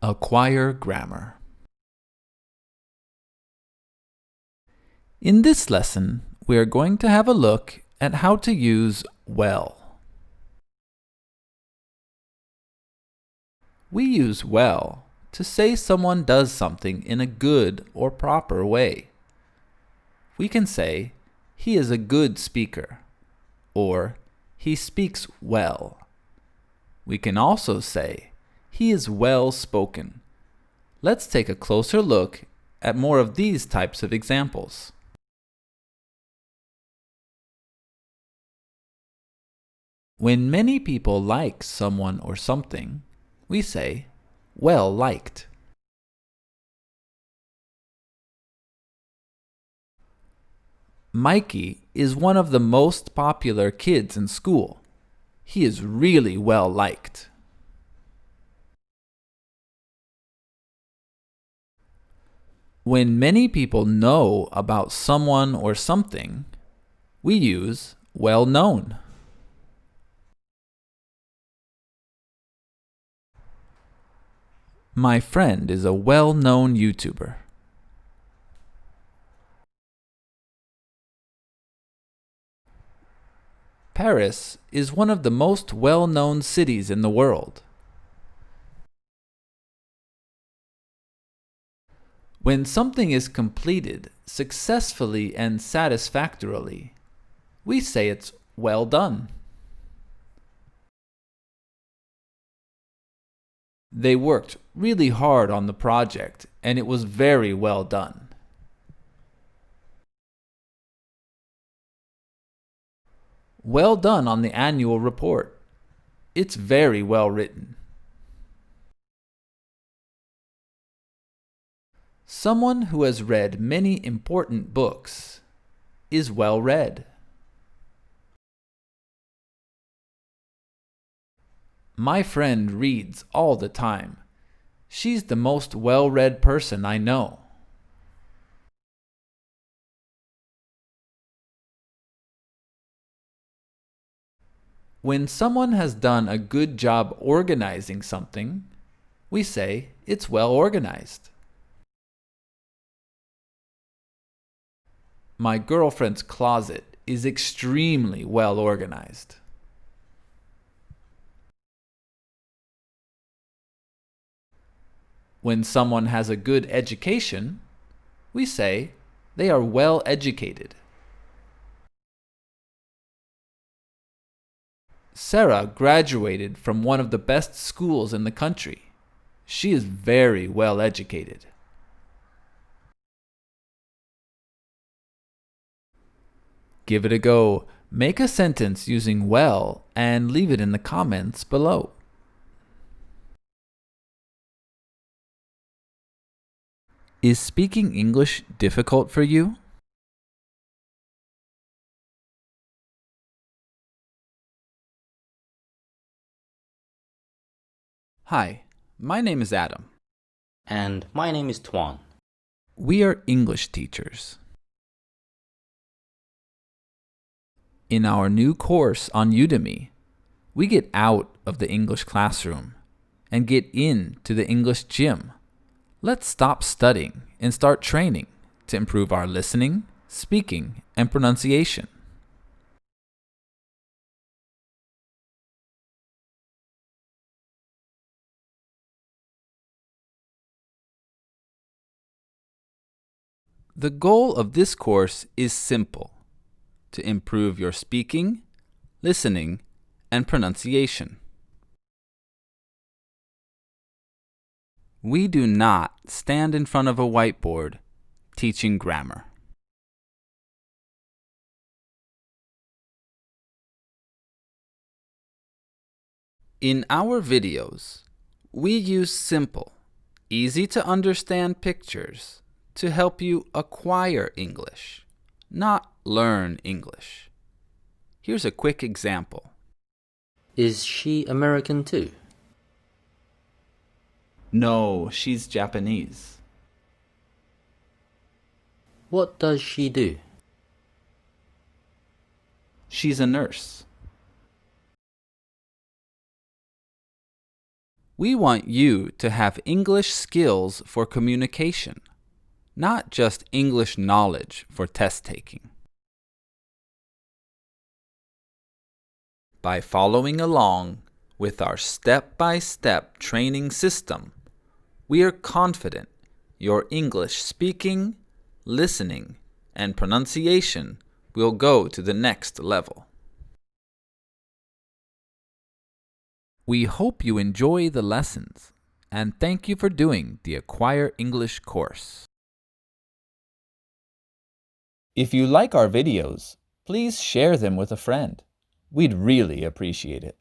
Acquire grammar. In this lesson, we are going to have a look at how to use well. We use well to say someone does something in a good or proper way. We can say, he is a good speaker, or he speaks well. We can also say, he is well spoken. Let's take a closer look at more of these types of examples. When many people like someone or something, we say, well liked. Mikey is one of the most popular kids in school. He is really well liked. When many people know about someone or something, we use well known. My friend is a well-known YouTuber. Paris is one of the most well-known cities in the world. When something is completed successfully and satisfactorily, we say it's well done. They worked really hard on the project, and it was very well done. Well done on the annual report. It's very well written. Someone who has read many important books is well read. My friend reads all the time. She's the most well-read person I know. When someone has done a good job organizing something, we say it's well organized. My girlfriend's closet is extremely well organized. When someone has a good education, we say they are well educated. Sarah graduated from one of the best schools in the country. She is very well educated. Give it a go. Make a sentence using well and leave it in the comments below. Is speaking English difficult for you? Hi, my name is Adam. And my name is Tuan. We are English teachers. In our new course on Udemy, we get out of the English classroom and get into the English gym. Let's stop studying and start training to improve our listening, speaking, and pronunciation. The goal of this course is simple: to improve your speaking, listening, and pronunciation. We do not stand in front of a whiteboard teaching grammar. In our videos, we use simple, easy to understand pictures to help you acquire English, not learn English. Here's a quick example. Is she American too? No, she's Japanese. What does she do? She's a nurse. We want you to have English skills for communication, not just English knowledge for test taking. By following along with our step-by-step training system, we are confident your English speaking, listening, and pronunciation will go to the next level. We hope you enjoy the lessons, and thank you for doing the Acquire English course. If you like our videos, please share them with a friend. We'd really appreciate it.